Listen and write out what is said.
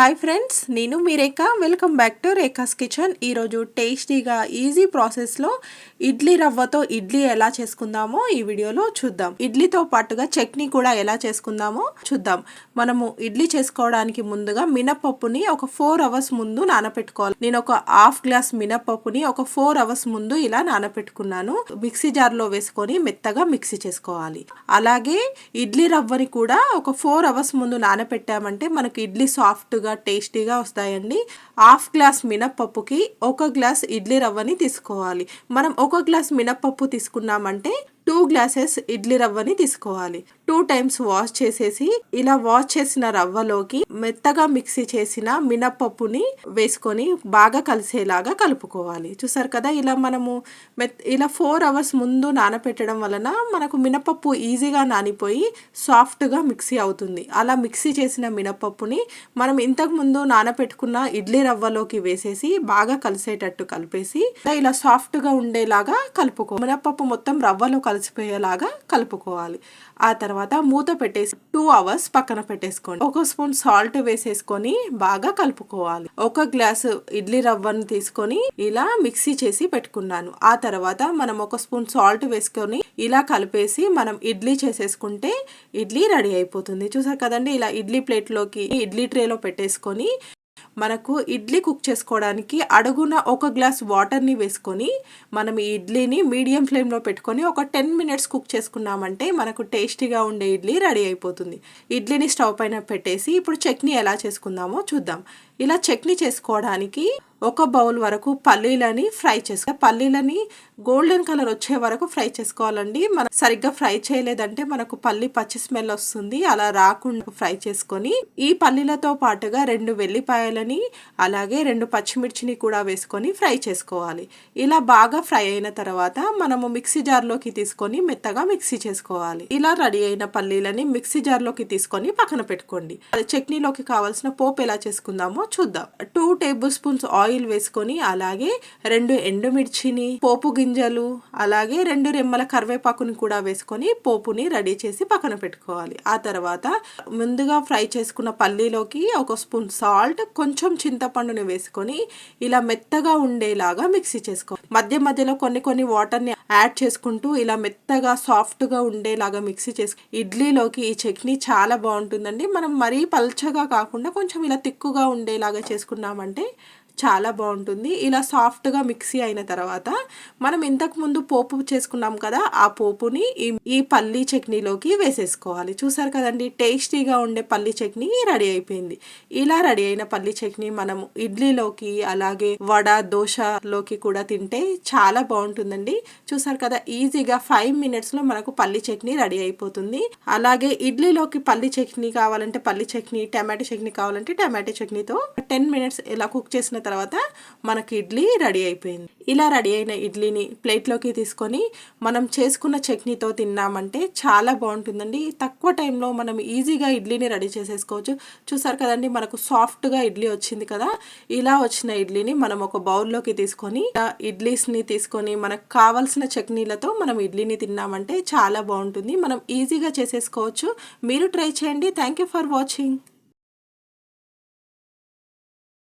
Hi friends, నేను మీ Rekha. Welcome back to Rekha's kitchen. ఈరోజు టేస్టీగా ఈజీ ప్రాసెస్లో ఇడ్లీ రవ్వతో ఇడ్లీ ఎలా చేసుకుందామో ఈ వీడియోలో చూద్దాం. ఇడ్లీతో పాటుగా చట్నీ కూడా ఎలా చేసుకుందామో చూద్దాం. మనము ఇడ్లీ చేసుకోవడానికి ముందుగా మినపప్పుని ఒక 4 అవర్స్ ముందు నానపెట్టుకోవాలి. నేను ఒక హాఫ్ గ్లాస్ మినపప్పుని ఒక 4 అవర్స్ ముందు ఇలా నానపెట్టుకున్నాను. మిక్సీ జార్లో వేసుకొని మెత్తగా మిక్సీ చేసుకోవాలి. అలాగే ఇడ్లీ రవ్వని కూడా ఒక 4 అవర్స్ ముందు నానపెట్టామంటే మనకి ఇడ్లీ సాఫ్ట్గా టేస్టీగా వస్తాయండి. హాఫ్ గ్లాస్ మినపప్పుకి 1 గ్లాస్ ఇడ్లీ రవ్వని తీసుకోవాలి. మనం 1 గ్లాస్ మినపప్పు తీసుకున్నామంటే 2 గ్లాసెస్ ఇడ్లీ రవ్వని తీసుకోవాలి. 2 టైమ్స్ వాష్ చేసేసి ఇలా వాష్ చేసిన రవ్వలోకి మెత్తగా మిక్సీ చేసిన మినపప్పుని వేసుకొని బాగా కలిసేలాగా కలుపుకోవాలి. చూసారు కదా, ఇలా మనము ఇలా 4 అవర్స్ ముందు నానపెట్టడం వలన మనకు మినపప్పు ఈజీగా నానిపోయి సాఫ్ట్గా మిక్సీ అవుతుంది. అలా మిక్సీ చేసిన మినపప్పుని మనం ఇంతకు ముందు నానపెట్టుకున్న ఇడ్లీ రవ్వలోకి వేసేసి బాగా కలిసేటట్టు కలిపేసి ఇలా సాఫ్ట్గా ఉండేలాగా కలుపుకోవాలి. మినపప్పు మొత్తం రవ్వలో కలిసిపోయేలాగా కలుపుకోవాలి. ఆ తర్వాత మూత పెట్టేసి 2 అవర్స్ పక్కన పెట్టేసుకోండి. 1 స్పూన్ సాల్ట్ వేసేసుకొని బాగా కలుపుకోవాలి. 1 గ్లాసు ఇడ్లీ రవ్వను తీసుకొని ఇలా మిక్సీ చేసి పెట్టుకున్నాను. ఆ తర్వాత మనం 1 స్పూన్ సాల్ట్ వేసుకొని ఇలా కలిపేసి మనం ఇడ్లీ చేసేసుకుంటే ఇడ్లీ రెడీ అయిపోతుంది. చూసారు కదండి, ఇలా ఇడ్లీ ప్లేట్లోకి ఇడ్లీ ట్రేలో పెట్టేసుకొని మనకు ఇడ్లీ కుక్ చేసుకోవడానికి అడుగున 1 గ్లాస్ వాటర్ని వేసుకొని మనం ఈ ఇడ్లీని మీడియం ఫ్లేమ్లో పెట్టుకొని ఒక 10 మినిట్స్ కుక్ చేసుకున్నామంటే మనకు టేస్టీగా ఉండే ఇడ్లీ రెడీ అయిపోతుంది. ఇడ్లీని స్టవ్ పైన పెట్టేసి ఇప్పుడు చట్నీ ఎలా చేసుకుందామో చూద్దాం. ఇలా చట్నీ చేసుకోవడానికి 1 బౌల్ వరకు పల్లీలని ఫ్రై చేసుకోవాలి. పల్లీలని గోల్డెన్ కలర్ వచ్చే వరకు ఫ్రై చేసుకోవాలండి. మనం సరిగ్గా ఫ్రై చేయలేదంటే మనకు పల్లి పచ్చి స్మెల్ వస్తుంది. అలా రాకుండా ఫ్రై చేసుకొని ఈ పల్లీలతో పాటుగా 2 వెల్లిపాయలని అలాగే 2 పచ్చిమిర్చిని కూడా వేసుకొని ఫ్రై చేసుకోవాలి. ఇలా బాగా ఫ్రై అయిన తర్వాత మనము మిక్సీ జార్లోకి తీసుకొని మెత్తగా మిక్సీ చేసుకోవాలి. ఇలా రెడీ అయిన పల్లీలని మిక్సీ జార్లోకి తీసుకొని పక్కన పెట్టుకోండి. చట్నీలోకి కావాల్సిన పోపు ఎలా చేసుకుందామో చూద్దాం. 2 టేబుల్ స్పూన్స్ ఆయిల్ వేసుకొని అలాగే 2 ఎండుమిర్చిని, పోపు గింజలు అలాగే 2 రెమ్మల కరివేపాకుని కూడా వేసుకొని పోపుని రెడీ చేసి పక్కన పెట్టుకోవాలి. ఆ తర్వాత ముందుగా ఫ్రై చేసుకున్న పల్లీలోకి 1 స్పూన్ సాల్ట్, కొంచెం చింతపండుని వేసుకొని ఇలా మెత్తగా ఉండేలాగా మిక్సీ చేసుకోవాలి. మధ్య మధ్యలో కొన్ని వాటర్ని యాడ్ చేసుకుంటూ ఇలా మెత్తగా సాఫ్ట్గా ఉండేలాగా మిక్సీ చేసుకు ఇడ్లీలోకి ఈ చట్నీ చాలా బాగుంటుందండి. మనం మరీ పల్చగా కాకుండా కొంచెం ఇలా తిక్కుగా ఉండేలాగా చేసుకున్నామంటే చాలా బాగుంటుంది. ఇలా సాఫ్ట్గా మిక్సీ అయిన తర్వాత మనం ఇంతకు ముందు పోపు చేసుకున్నాం కదా, ఆ పోపుని ఈ పల్లీ చట్నీలోకి వేసేసుకోవాలి. చూసారు కదండి, టేస్టీగా ఉండే పల్లీ చట్నీ రెడీ అయిపోయింది. ఇలా రెడీ అయిన పల్లీ చట్నీ మనం ఇడ్లీలోకి అలాగే వడ, దోశలోకి కూడా తింటే చాలా బాగుంటుందండి. చూసారు కదా, ఈజీగా 5 మినిట్స్లో మనకు పల్లీ చట్నీ రెడీ అయిపోతుంది. అలాగే ఇడ్లీలోకి పల్లీ చట్నీ కావాలంటే పల్లీ చట్నీ, టమాటో చట్నీ కావాలంటే టమాటో చట్నీతో 10 మినిట్స్ ఇలా కుక్ చేసిన తర్వాత మనకి ఇడ్లీ రెడీ అయిపోయింది. ఇలా రెడీ అయిన ఇడ్లీని ప్లేట్లోకి తీసుకొని మనం చేసుకున్న చట్నీతో తిన్నామంటే చాలా బాగుంటుందండి. తక్కువ టైంలో మనం ఈజీగా ఇడ్లీని రెడీ చేసేసుకోవచ్చు. చూసారు కదండి, మనకు సాఫ్ట్గా ఇడ్లీ వచ్చింది కదా. ఇలా వచ్చిన ఇడ్లీని మనం ఒక బౌల్లోకి తీసుకొని ఇడ్లీస్ని తీసుకొని మనకు కావాల్సిన చట్నీలతో మనం ఇడ్లీని తిన్నామంటే చాలా బాగుంటుంది. మనం ఈజీగా చేసేసుకోవచ్చు. మీరు ట్రై చేయండి. Thank you for watching.